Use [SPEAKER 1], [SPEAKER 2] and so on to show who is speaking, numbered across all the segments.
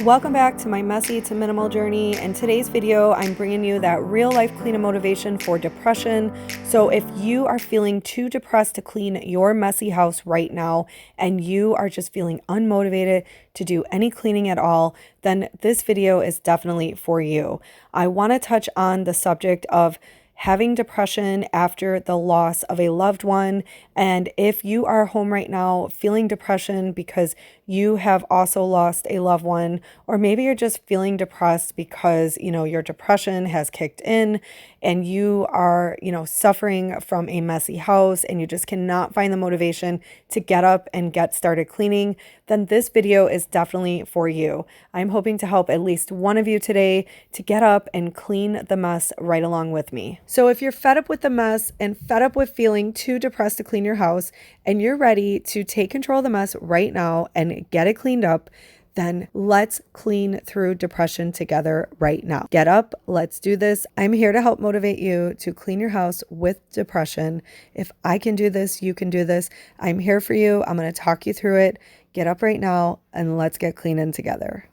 [SPEAKER 1] Welcome back to my messy to minimal journey. In today's video, I'm bringing you that real life cleaning motivation for depression. So if you are feeling too depressed to clean your messy house right now, and you are just feeling unmotivated to do any cleaning at all, then this video is definitely for you. I want to touch on the subject of having depression after the loss of a loved one. And if you are home right now feeling depression because you have also lost a loved one, or maybe you're just feeling depressed because, your depression has kicked in and you are, suffering from a messy house and you just cannot find the motivation to get up and get started cleaning, then this video is definitely for you. I'm hoping to help at least one of you today to get up and clean the mess right along with me. So if you're fed up with the mess and fed up with feeling too depressed to clean your house, and you're ready to take control of the mess right now and get it cleaned up, then let's clean through depression together right now. Get up, let's do this. I'm here to help motivate you to clean your house with depression. If I can do this, you can do this. I'm here for you. I'm going to talk you through it. Get up right now and let's get cleaning together.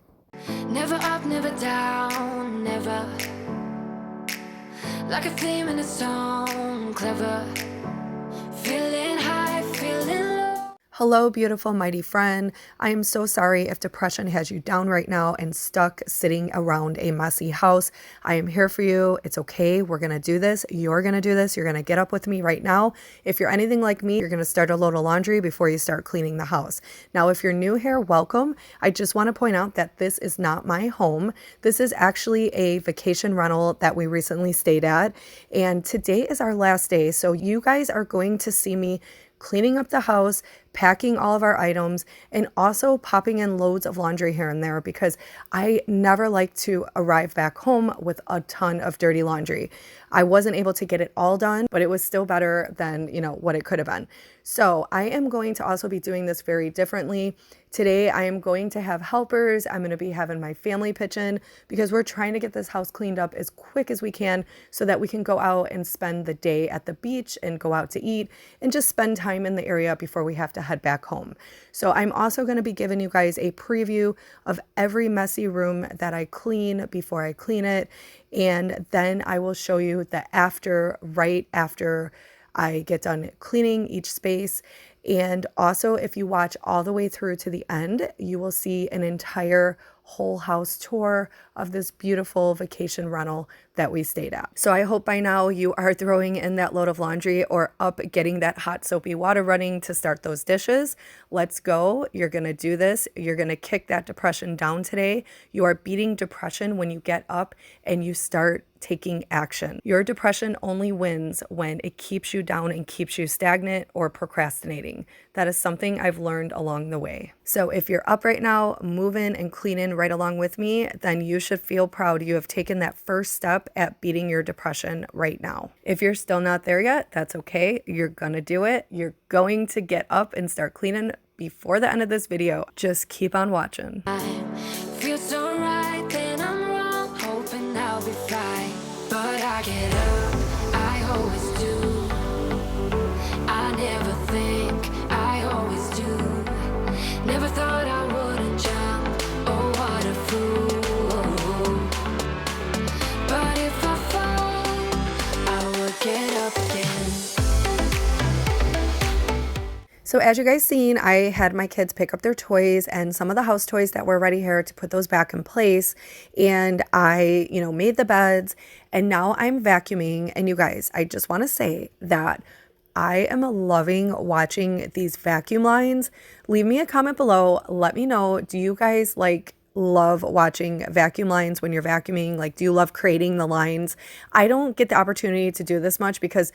[SPEAKER 2] Never up, never down, never. Like a theme in a song, clever. Feeling high, feeling low.
[SPEAKER 1] Hello, beautiful, mighty friend. I am so sorry if depression has you down right now and stuck sitting around a messy house. I am here for you. It's okay. We're going to do this. You're going to do this. You're going to get up with me right now. If you're anything like me, you're going to start a load of laundry before you start cleaning the house. Now, if you're new here, welcome. I just want to point out that this is not my home. This is actually a vacation rental that we recently stayed at. And today is our last day. So you guys are going to see me cleaning up the house, packing all of our items, and also popping in loads of laundry here and there because I never like to arrive back home with a ton of dirty laundry. I wasn't able to get it all done, but it was still better than, what it could have been. So I am going to also be doing this very differently. Today, I am going to have helpers. I'm going to be having my family pitch in because we're trying to get this house cleaned up as quick as we can so that we can go out and spend the day at the beach and go out to eat and just spend time in the area before we have to head back home. So I'm also going to be giving you guys a preview of every messy room that I clean before I clean it. And then I will show you the after, right after I get done cleaning each space. And also, if you watch all the way through to the end, you will see an entire whole house tour of this beautiful vacation rental that we stayed at. So I hope by now you are throwing in that load of laundry or up getting that hot soapy water running to start those dishes. Let's go. You're going to do this. You're going to kick that depression down today. You are beating depression when you get up and you start taking action. Your depression only wins when it keeps you down and keeps you stagnant or procrastinating. That is something I've learned along the way. So if you're up right now, moving and cleaning right along with me, then you should feel proud you have taken that first step at beating your depression right now. If you're still not there yet, that's okay. You're gonna do it. You're going to get up and start cleaning before the end of this video. Just keep on watching.
[SPEAKER 2] Feel so right, then I'm wrong. Hoping I'll be fine, but I get up. I always do. I never think, I always do. Never thought I wouldn't jump. Oh, what a fool. But if I fall, I will get up again.
[SPEAKER 1] So as you guys seen, I had my kids pick up their toys and some of the house toys that were already here to put those back in place. And I, made the beds and now I'm vacuuming. And you guys, I just want to say that I am loving watching these vacuum lines. Leave me a comment below. Let me know, do you guys love watching vacuum lines when you're vacuuming? Do you love creating the lines? I don't get the opportunity to do this much because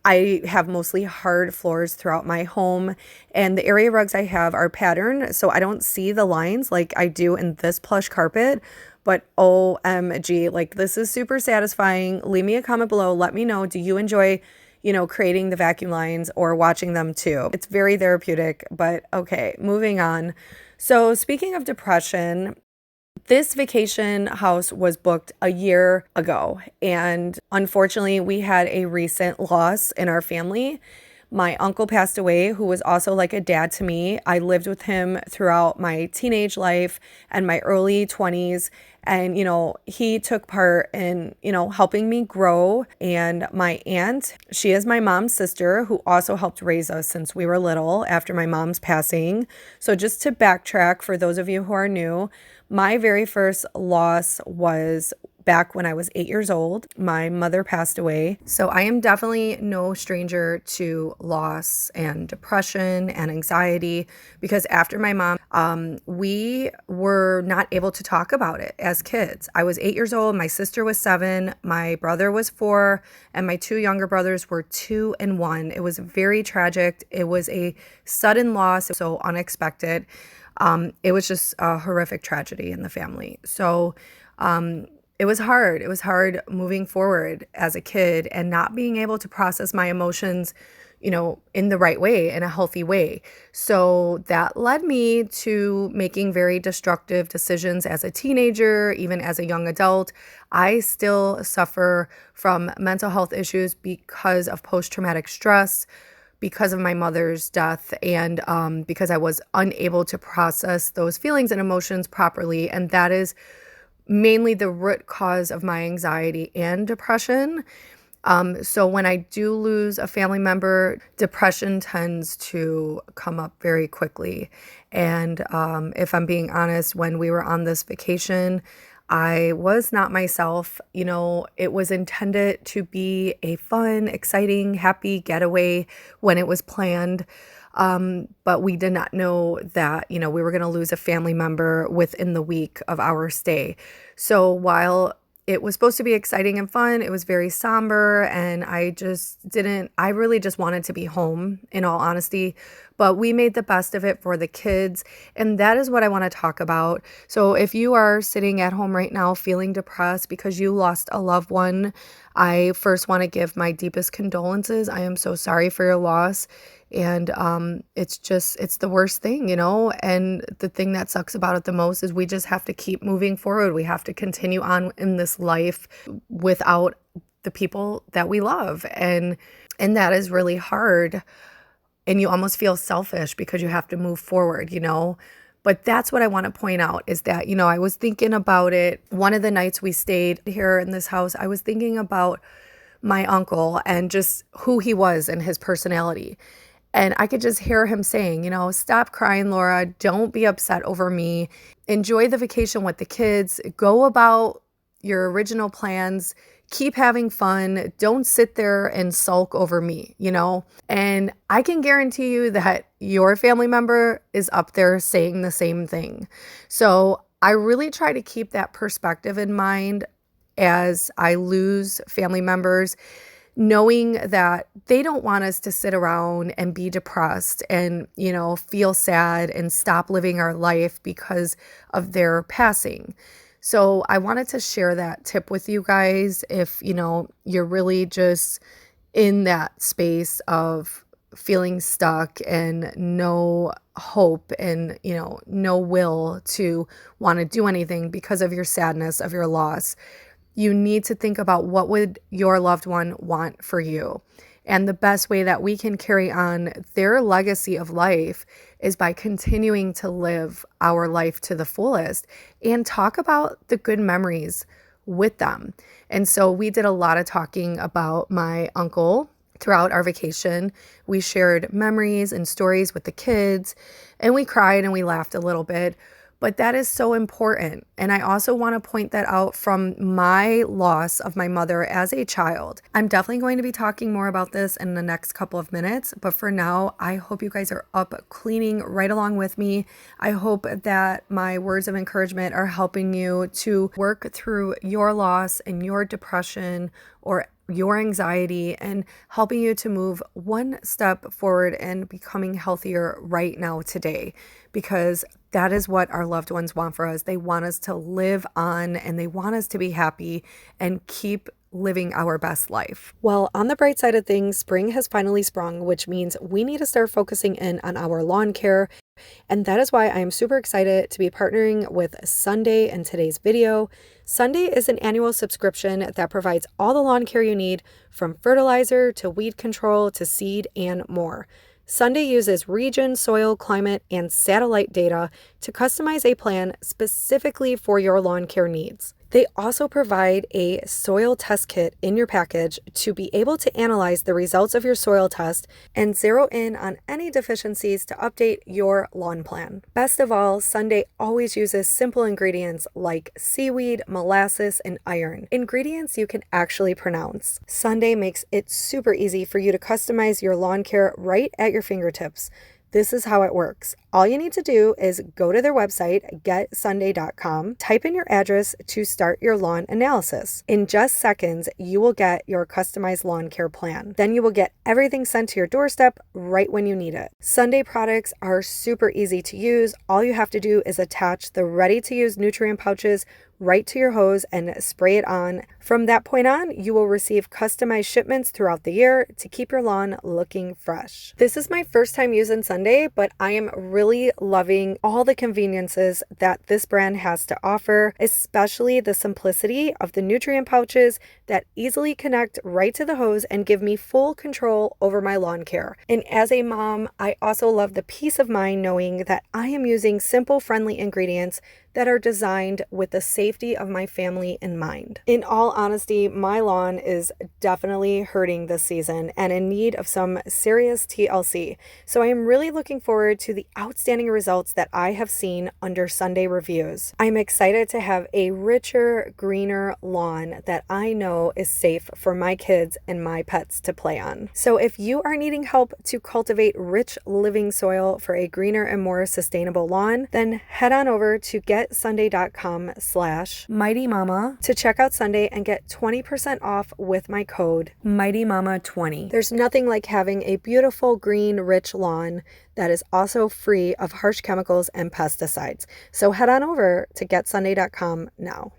[SPEAKER 1] I have mostly hard floors throughout my home and the area rugs I have are patterned, so I don't see the lines like I do in this plush carpet. But OMG, this is super satisfying. Leave me a comment below. Let me know, do you enjoy creating the vacuum lines or watching them too? It's very therapeutic, but okay, moving on. So speaking of depression, this vacation house was booked a year ago, and unfortunately, we had a recent loss in our family. My uncle passed away, who was also like a dad to me. I lived with him throughout my teenage life and my early 20s. And, he took part in, helping me grow. And my aunt, she is my mom's sister, who also helped raise us since we were little after my mom's passing. So just to backtrack for those of you who are new, my very first loss was back when I was 8 years old. My mother passed away. So I am definitely no stranger to loss and depression and anxiety, because after my mom, we were not able to talk about it as kids. I was 8 years old. My sister was 7. My brother was 4. And my 2 younger brothers were 2 and 1. It was very tragic. It was a sudden loss, so unexpected. It was just a horrific tragedy in the family. So, it was hard. It was hard moving forward as a kid and not being able to process my emotions, in the right way, in a healthy way. So that led me to making very destructive decisions as a teenager, even as a young adult. I still suffer from mental health issues because of post-traumatic stress, because of my mother's death, and because I was unable to process those feelings and emotions properly. And that is mainly the root cause of my anxiety and depression. So when I do lose a family member, depression tends to come up very quickly. And if I'm being honest, when we were on this vacation, I was not myself. It was intended to be a fun, exciting, happy getaway when it was planned. But we did not know that, we were going to lose a family member within the week of our stay. So while it was supposed to be exciting and fun, it was very somber, and I really just wanted to be home, in all honesty. But we made the best of it for the kids, and that is what I want to talk about. So if you are sitting at home right now feeling depressed because you lost a loved one, I first want to give my deepest condolences. I am so sorry for your loss. And it's the worst thing, and the thing that sucks about it the most is we just have to keep moving forward. We have to continue on in this life without the people that we love. And that is really hard. And you almost feel selfish because you have to move forward, But that's what I want to point out is that, I was thinking about it. One of the nights we stayed here in this house, I was thinking about my uncle and just who he was and his personality. And I could just hear him saying, stop crying, Laura. Don't be upset over me. Enjoy the vacation with the kids. Go about your original plans. Keep having fun. Don't sit there and sulk over me, And I can guarantee you that your family member is up there saying the same thing. So I really try to keep that perspective in mind as I lose family members, knowing that they don't want us to sit around and be depressed and, feel sad and stop living our life because of their passing. So I wanted to share that tip with you guys if, you're really just in that space of feeling stuck and no hope and, no will to want to do anything because of your sadness of your loss. You need to think about what would your loved one want for you. And the best way that we can carry on their legacy of life is by continuing to live our life to the fullest and talk about the good memories with them. And so we did a lot of talking about my uncle throughout our vacation. We shared memories and stories with the kids, and we cried and we laughed a little bit. But that is so important. And I also want to point that out from my loss of my mother as a child. I'm definitely going to be talking more about this in the next couple of minutes. But for now, I hope you guys are up cleaning right along with me. I hope that my words of encouragement are helping you to work through your loss and your depression or your anxiety and helping you to move one step forward and becoming healthier right now today, because that is what our loved ones want for us. They want us to live on and they want us to be happy and keep living our best life. Well, on the bright side of things, spring has finally sprung, which means we need to start focusing in on our lawn care. And that is why I am super excited to be partnering with Sunday in today's video. Sunday is an annual subscription that provides all the lawn care you need, from fertilizer to weed control to seed and more. Sunday uses region, soil, climate, and satellite data to customize a plan specifically for your lawn care needs. They also provide a soil test kit in your package to be able to analyze the results of your soil test and zero in on any deficiencies to update your lawn plan. Best of all, Sunday always uses simple ingredients like seaweed, molasses, and iron. Ingredients you can actually pronounce. Sunday makes it super easy for you to customize your lawn care right at your fingertips. This is how it works. All you need to do is go to their website, getsunday.com, type in your address to start your lawn analysis. In just seconds, you will get your customized lawn care plan. Then you will get everything sent to your doorstep right when you need it. Sunday products are super easy to use. All you have to do is attach the ready-to-use nutrient pouches right to your hose and spray it on. From that point on, you will receive customized shipments throughout the year to keep your lawn looking fresh. This is my first time using Sunday, but I am really loving all the conveniences that this brand has to offer, especially the simplicity of the nutrient pouches that easily connect right to the hose and give me full control over my lawn care. And as a mom, I also love the peace of mind knowing that I am using simple, friendly ingredients that are designed with the safety of my family in mind. In all honesty, my lawn is definitely hurting this season and in need of some serious TLC. So I am really looking forward to the outstanding results that I have seen under Sunday reviews. I'm excited to have a richer, greener lawn that I know is safe for my kids and my pets to play on. So if you are needing help to cultivate rich living soil for a greener and more sustainable lawn, then head on over to getsunday.com/mightymama to check out Sunday and get 20% off with my code MIGHTYMAMA20. There's nothing like having a beautiful, green, rich lawn that is also free of harsh chemicals and pesticides. So head on over to getsunday.com now.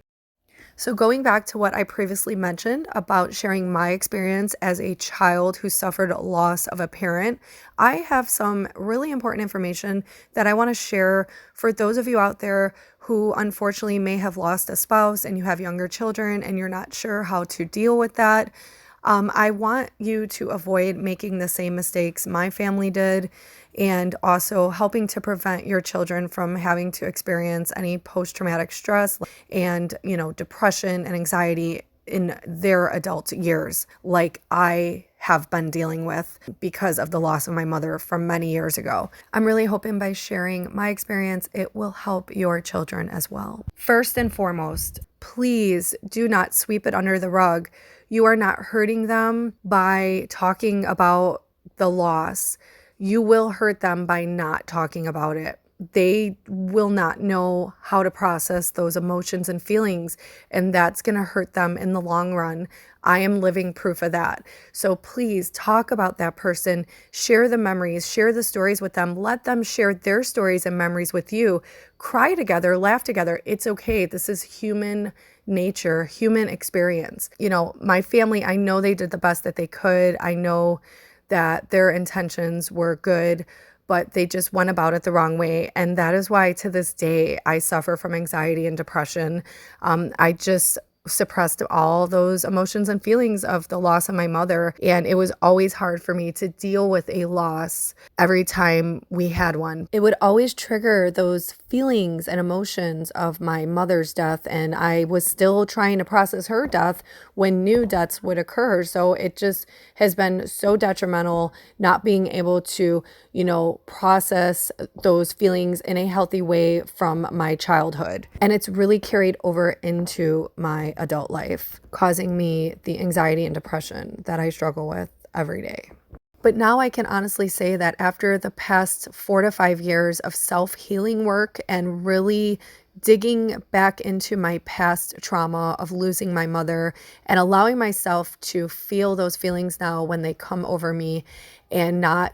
[SPEAKER 1] So going back to what I previously mentioned about sharing my experience as a child who suffered loss of a parent, I have some really important information that I want to share for those of you out there who unfortunately may have lost a spouse and you have younger children and you're not sure how to deal with that. I want you to avoid making the same mistakes my family did, and also helping to prevent your children from having to experience any post-traumatic stress and, depression and anxiety in their adult years, like I have been dealing with because of the loss of my mother from many years ago. I'm really hoping by sharing my experience, it will help your children as well. First and foremost, please do not sweep it under the rug. You are not hurting them by talking about the loss. You will hurt them by not talking about it. They will not know how to process those emotions and feelings, and that's going to hurt them in the long run. I am living proof of that. So please talk about that person, share the memories, share the stories with them, let them share their stories and memories with you. Cry together, laugh together. It's okay. This is human nature, human experience. My family, I know they did the best that they could. I know that their intentions were good, but they just went about it the wrong way. And that is why to this day, I suffer from anxiety and depression. I just suppressed all those emotions and feelings of the loss of my mother. And it was always hard for me to deal with a loss every time we had one. It would always trigger those feelings and emotions of my mother's death. And I was still trying to process her death when new deaths would occur. So it just has been so detrimental not being able to, process those feelings in a healthy way from my childhood. And it's really carried over into my adult life, causing me the anxiety and depression that I struggle with every day. But now I can honestly say that after the past 4 to 5 years of self-healing work and really digging back into my past trauma of losing my mother and allowing myself to feel those feelings now when they come over me and not,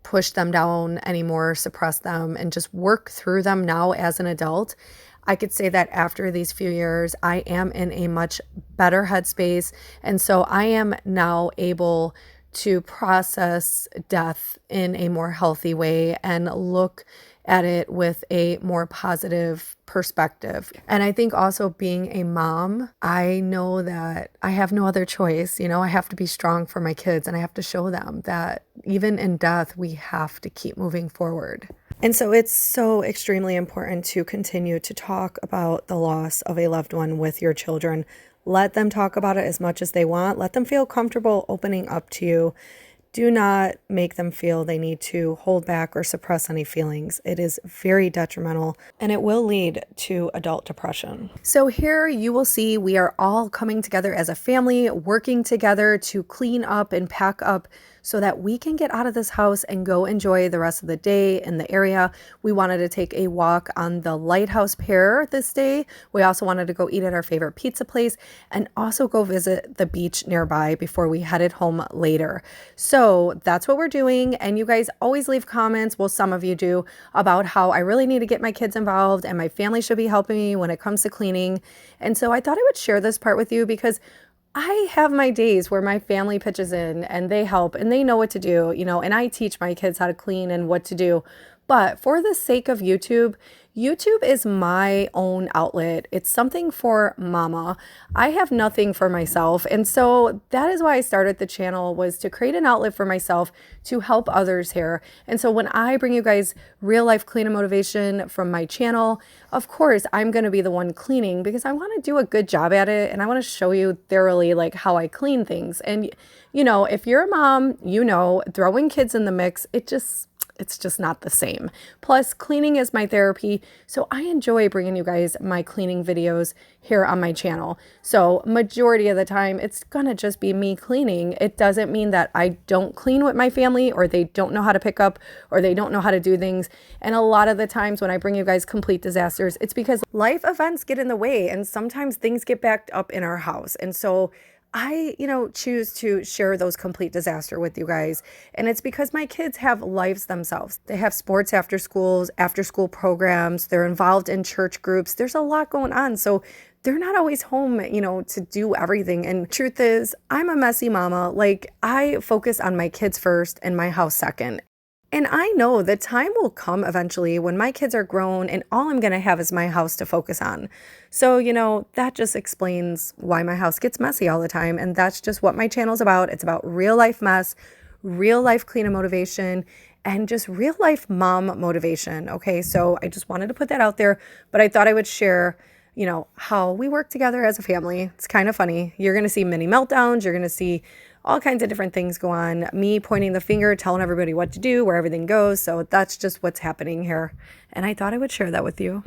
[SPEAKER 1] push them down anymore, suppress them, and just work through them now as an adult, I could say that after these few years, I am in a much better headspace. And so I am now able to process death in a more healthy way and look at it with a more positive perspective. And I think also being a mom, I know that I have no other choice. I have to be strong for my kids and I have to show them that even in death, we have to keep moving forward. And so it's so extremely important to continue to talk about the loss of a loved one with your children. Let them talk about it as much as they want. Let them feel comfortable opening up to you. Do not make them feel they need to hold back or suppress any feelings. It is very detrimental and it will lead to adult depression. So here you will see we are all coming together as a family, working together to clean up and pack up so that we can get out of this house and go enjoy the rest of the day in the area. We wanted to take a walk on the Lighthouse Pier this day. We also wanted to go eat at our favorite pizza place and also go visit the beach nearby before we headed home later. So that's what we're doing. And you guys always leave comments, well, some of you do, about how I really need to get my kids involved and my family should be helping me when it comes to cleaning. And so I thought I would share this part with you because I have my days where my family pitches in and they help and they know what to do, and I teach my kids how to clean and what to do. But for the sake of YouTube, YouTube is my own outlet. It's something for mama. I have nothing for myself. And so that is why I started the channel, was to create an outlet for myself to help others here. And so when I bring you guys real life cleaning motivation from my channel, of course, I'm going to be the one cleaning because I want to do a good job at it. And I want to show you thoroughly like how I clean things. And, if you're a mom, throwing kids in the mix, it's just not the same. Plus, cleaning is my therapy, so I enjoy bringing you guys my cleaning videos here on my channel. So majority of the time, it's gonna just be me cleaning. It doesn't mean that I don't clean with my family or they don't know how to pick up or they don't know how to do things. And a lot of the times when I bring you guys complete disasters, it's because life events get in the way and sometimes things get backed up in our house. And so I, choose to share those complete disaster with you guys. And it's because my kids have lives themselves. They have sports after schools, after school programs. They're involved in church groups. There's a lot going on. So they're not always home, to do everything. And truth is, I'm a messy mama. Like, I focus on my kids first and my house second. And I know the time will come eventually when my kids are grown and all I'm going to have is my house to focus on. So, that just explains why my house gets messy all the time. And that's just what my channel's about. It's about real life mess, real life cleaner motivation, and just real life mom motivation. Okay, so I just wanted to put that out there, but I thought I would share how we work together as a family. It's kind of funny. You're going to see mini meltdowns. You're going to see all kinds of different things go on. Me pointing the finger, telling everybody what to do, where everything goes. So that's just what's happening here. And I thought I would share that with you.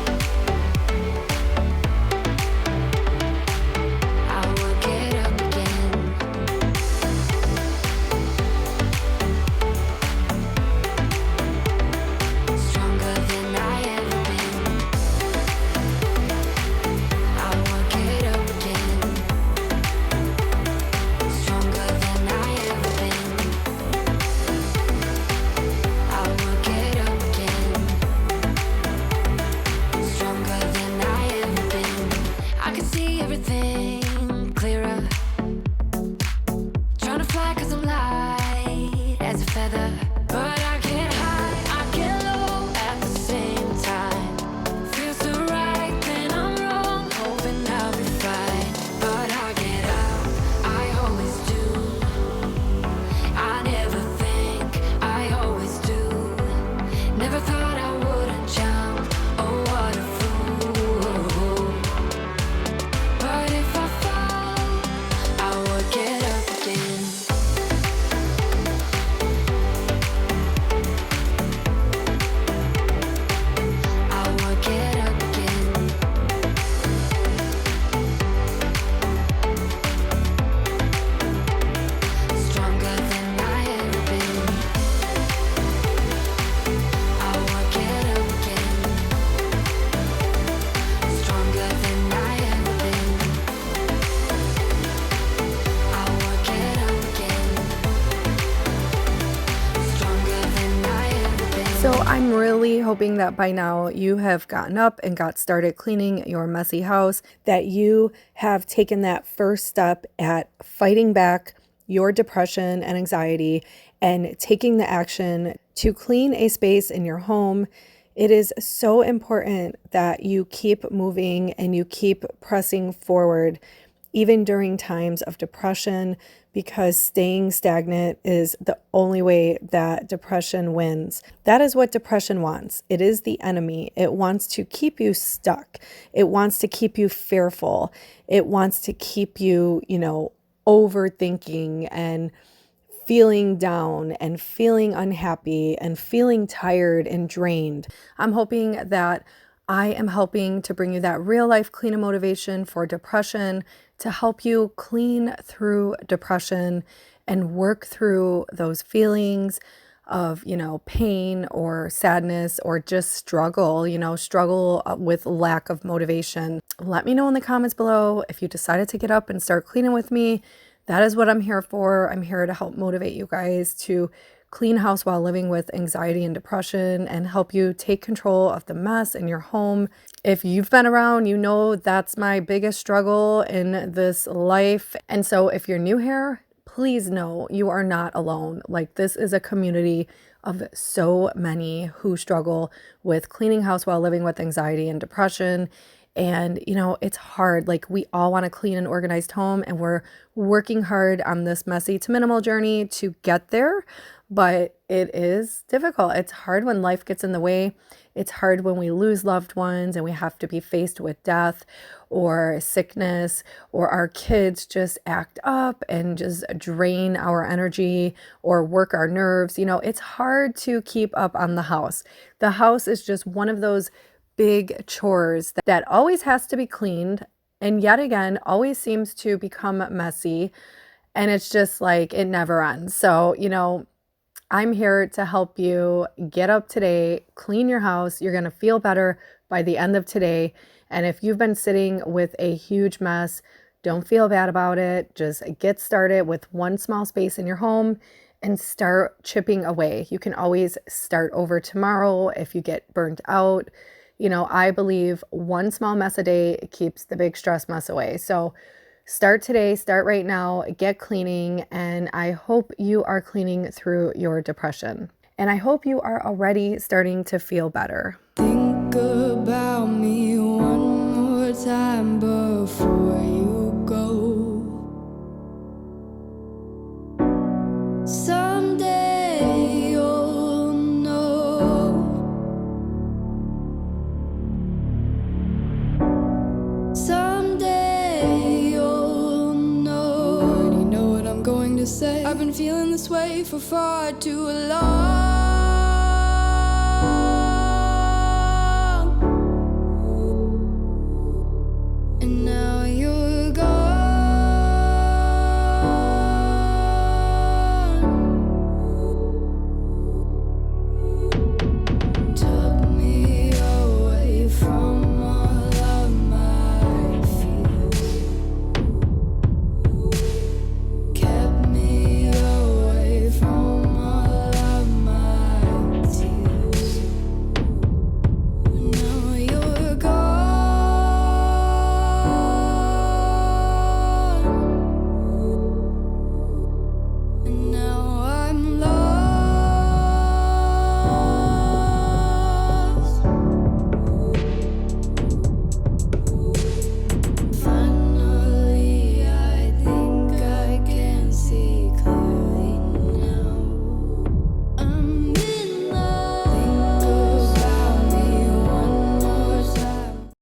[SPEAKER 1] hoping that by now you have gotten up and got started cleaning your messy house, that you have taken that first step at fighting back your depression and anxiety and taking the action to clean a space in your home. It is so important that you keep moving and you keep pressing forward, even during times of depression, because staying stagnant is the only way that depression wins. That is what depression wants. It is the enemy. It wants to keep you stuck. It wants to keep you fearful. It wants to keep you, overthinking and feeling down and feeling unhappy and feeling tired and drained. I'm hoping that I am helping to bring you that real life cleaner motivation for depression, to help you clean through depression and work through those feelings of, pain or sadness or just struggle with lack of motivation. Let me know in the comments below if you decided to get up and start cleaning with me. That is what I'm here for. I'm here to help motivate you guys to clean house while living with anxiety and depression and help you take control of the mess in your home. If you've been around, you know that's my biggest struggle in this life. And so if you're new here, please know you are not alone. Like, this is a community of so many who struggle with cleaning house while living with anxiety and depression. And, it's hard. Like, we all want a clean and organized home, and we're working hard on this messy to minimal journey to get there. But it is difficult. It's hard when life gets in the way. It's hard when we lose loved ones and we have to be faced with death or sickness, or our kids just act up and just drain our energy or work our nerves. It's hard to keep up on the house. The house is just one of those big chores that always has to be cleaned, and yet again always seems to become messy, and it's just like it never ends. So I'm here to help you get up today, clean your house. You're going to feel better by the end of today. And if you've been sitting with a huge mess, don't feel bad about it. Just get started with one small space in your home and start chipping away. You can always start over tomorrow if you get burnt out. I believe one small mess a day keeps the big stress mess away. So start today, start right now, get cleaning, and I hope you are cleaning through your depression. And I hope you are already starting to feel better.
[SPEAKER 2] Think about me one more time before you go. Someday you'll know. Someday you'll know. I already know what I'm going to say. I've been feeling this way for far too long. And now you're gone. Took me away from all of my fears. Kept me away from all of my tears. Now you're gone. And now I'm lost. Finally, I think I can see clearly now. I'm in love. Think about me one more time.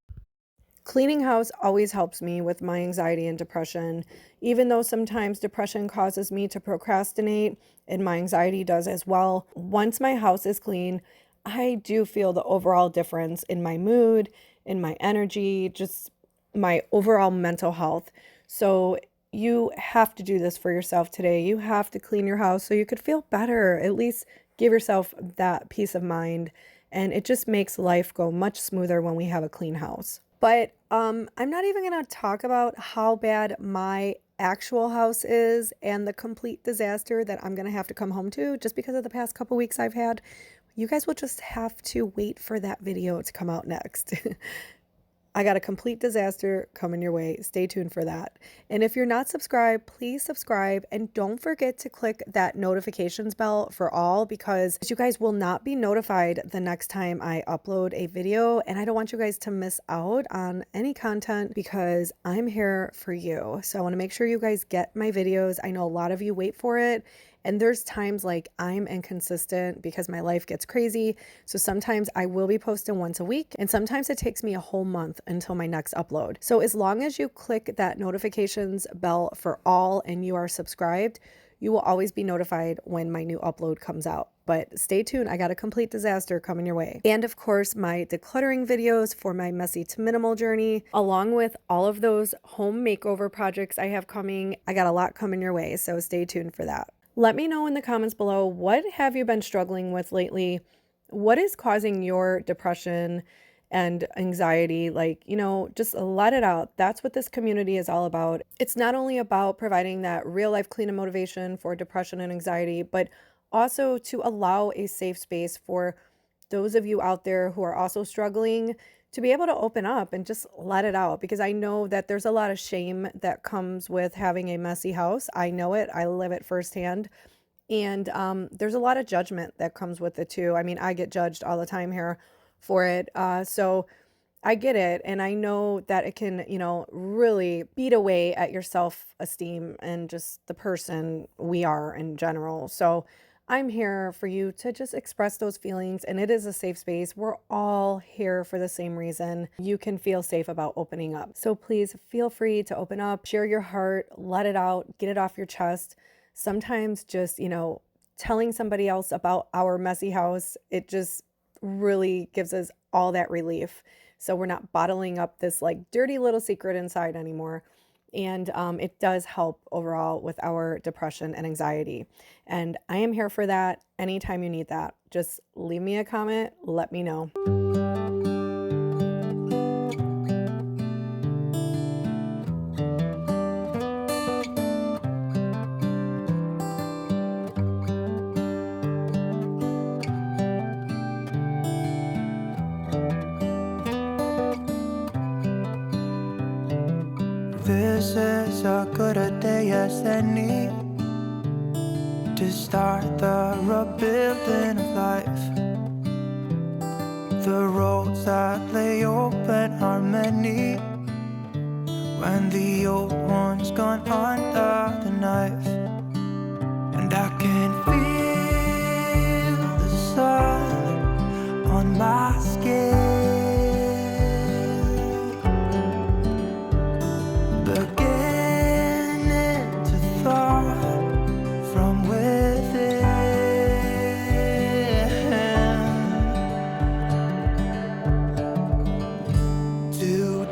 [SPEAKER 1] Cleaning house always helps me with my anxiety and depression, even though sometimes depression causes me to procrastinate, and my anxiety does as well. Once my house is clean, I do feel the overall difference in my mood, in my energy, just my overall mental health. So you have to do this for yourself today. You have to clean your house so you could feel better. At least give yourself that peace of mind. And it just makes life go much smoother when we have a clean house. But I'm not even going to talk about how bad my actual house is and the complete disaster that I'm going to have to come home to just because of the past couple weeks I've had. You guys will just have to wait for that video to come out next. I got a complete disaster coming your way. Stay tuned for that. And if you're not subscribed, please subscribe and don't forget to click that notifications bell for all, because you guys will not be notified the next time I upload a video. And I don't want you guys to miss out on any content because I'm here for you. So I want to make sure you guys get my videos. I know a lot of you wait for it. And there's times like I'm inconsistent because my life gets crazy. So sometimes I will be posting once a week, and sometimes it takes me a whole month until my next upload. So as long as you click that notifications bell for all and you are subscribed, you will always be notified when my new upload comes out. But stay tuned, I got a complete disaster coming your way. And of course, my decluttering videos for my messy to minimal journey, along with all of those home makeover projects I have coming. I got a lot coming your way, so stay tuned for that. Let me know in the comments below, what have you been struggling with lately? What is causing your depression and anxiety? Like, just let it out. That's what this community is all about. It's not only about providing that real life clean and motivation for depression and anxiety, but also to allow a safe space for those of you out there who are also struggling to be able to open up and just let it out, because I know that there's a lot of shame that comes with having a messy house. I know it. I live it firsthand. And there's a lot of judgment that comes with it too. I mean, I get judged all the time here for it. So I get it. And I know that it can, really beat away at your self-esteem and just the person we are in general. So I'm here for you to just express those feelings, and it is a safe space. We're all here for the same reason. You can feel safe about opening up. So please feel free to open up, share your heart, let it out, get it off your chest. Sometimes just, telling somebody else about our messy house, it just really gives us all that relief. So we're not bottling up this like dirty little secret inside anymore. And it does help overall with our depression and anxiety. And I am here for that anytime you need that. Just leave me a comment, let me know.
[SPEAKER 3] This is as good a day as any to start the rebuilding of life. The roads that lay open are many when the old one's gone under the knife. And I can feel the sun on my skin, beginning to thaw from within.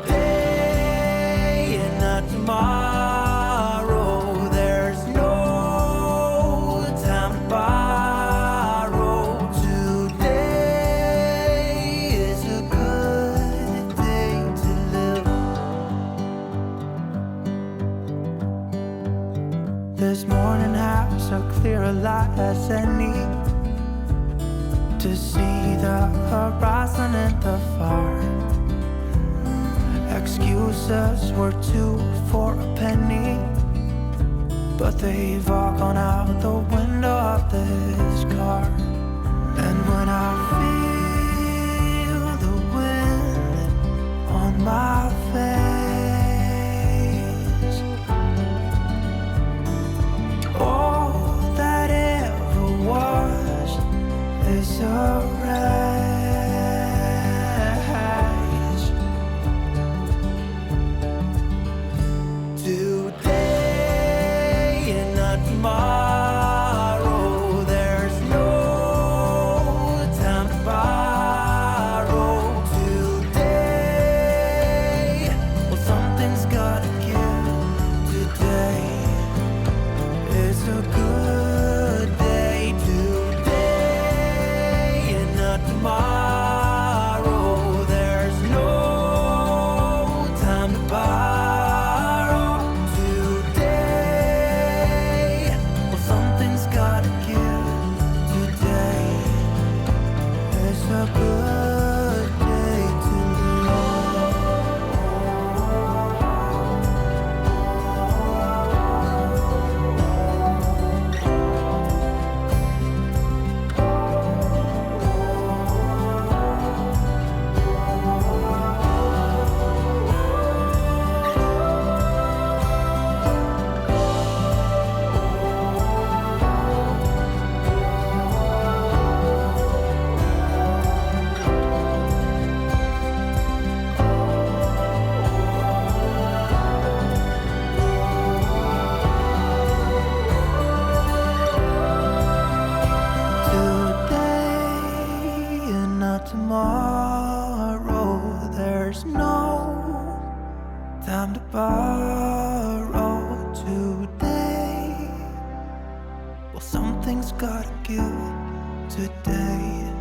[SPEAKER 3] Today and not tomorrow, there's no time to borrow. Today is a good day to live. This morning has a clearer light as any to see the horizon in the far. Excuses were 2 for a penny, but they've all gone out the window of this car. And when I feel the wind on my face, all that ever was is a wreck. Today and not tomorrow, there's no time to borrow. Today time to borrow today. Well, something's gotta give. Today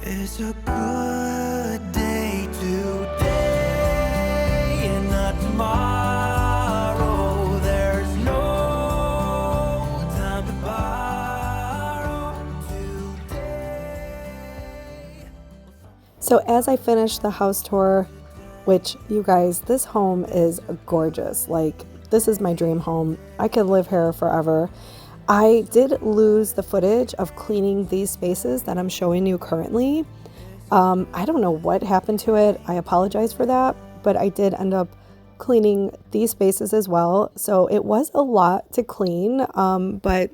[SPEAKER 3] is a good day today, and not tomorrow. There's no time to borrow today.
[SPEAKER 1] So as I finish the house tour, which you guys, this home is gorgeous. Like, this is my dream home. I could live here forever. I did lose the footage of cleaning these spaces that I'm showing you currently. I don't know what happened to it. I apologize for that, but I did end up cleaning these spaces as well. So it was a lot to clean, but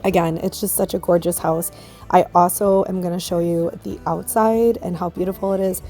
[SPEAKER 1] again, it's just such a gorgeous house. I also am going to show you the outside and how beautiful it is.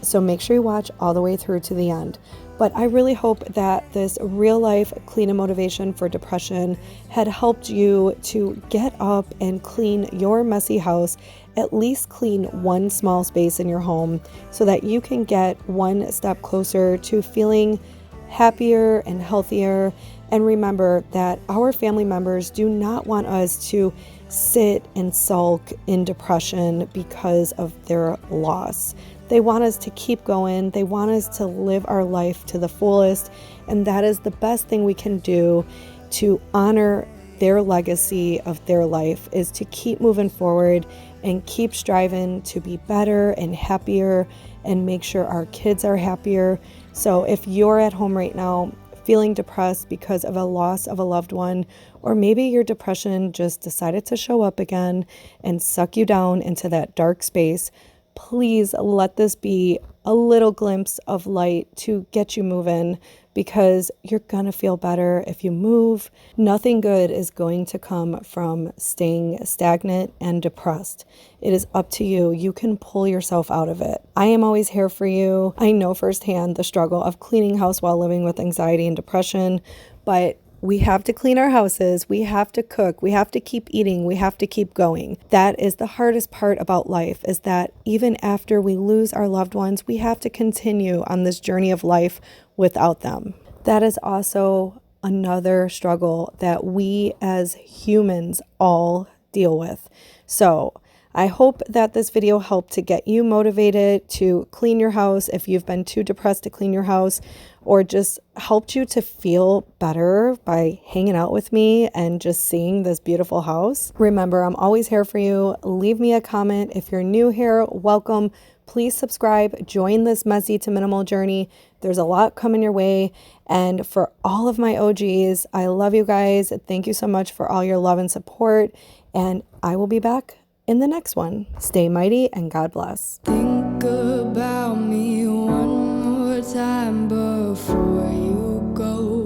[SPEAKER 1] So make sure you watch all the way through to the end. But I really hope that this real life clean and motivation for depression had helped you to get up and clean your messy house, at least clean one small space in your home, so that you can get one step closer to feeling happier and healthier. And remember that our family members do not want us to sit and sulk in depression because of their loss. They want us to keep going. They want us to live our life to the fullest. And that is the best thing we can do to honor their legacy of their life, is to keep moving forward and keep striving to be better and happier and make sure our kids are happier. So if you're at home right now feeling depressed because of a loss of a loved one, or maybe your depression just decided to show up again and suck you down into that dark space, please let this be a little glimpse of light to get you moving, because you're gonna feel better if you move. Nothing good is going to come from staying stagnant and depressed. It is up to you. You can pull yourself out of it. I am always here for you. I know firsthand the struggle of cleaning house while living with anxiety and depression, but we have to clean our houses, we have to cook, we have to keep eating, we have to keep going. That is the hardest part about life, is that even after we lose our loved ones, we have to continue on this journey of life without them. That is also another struggle that we as humans all deal with. So I hope that this video helped to get you motivated to clean your house if you've been too depressed to clean your house, or just helped you to feel better by hanging out with me and just seeing this beautiful house. Remember, I'm always here for you. Leave me a comment. If you're new here, welcome. Please subscribe. Join this messy to minimal journey. There's a lot coming your way. And for all of my OGs, I love you guys. Thank you so much for all your love and support. And I will be back in the next one. Stay mighty and God bless.
[SPEAKER 2] Think about me one more time before you go.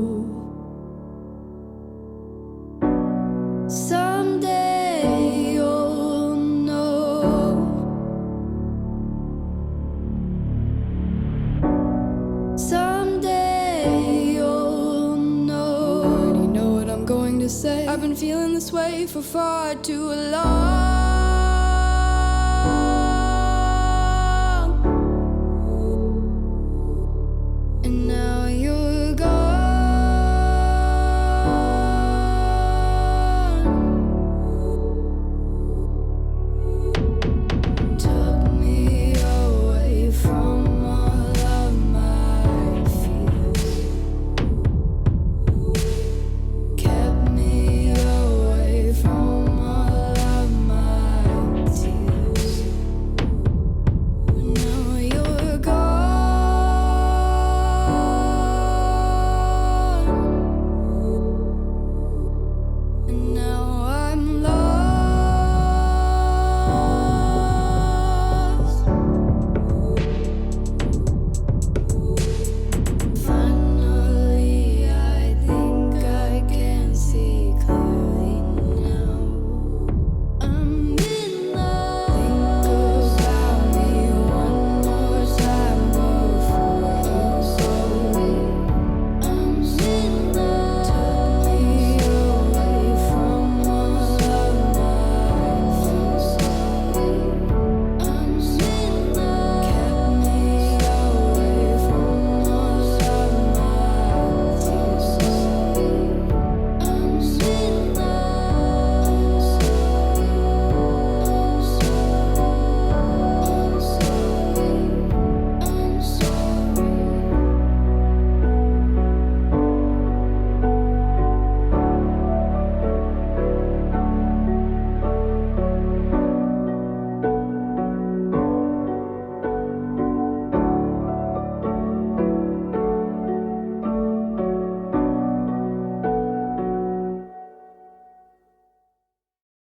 [SPEAKER 2] Someday you'll know. Someday you'll know. Already know what I'm going to say. I've been feeling this way for far too long. And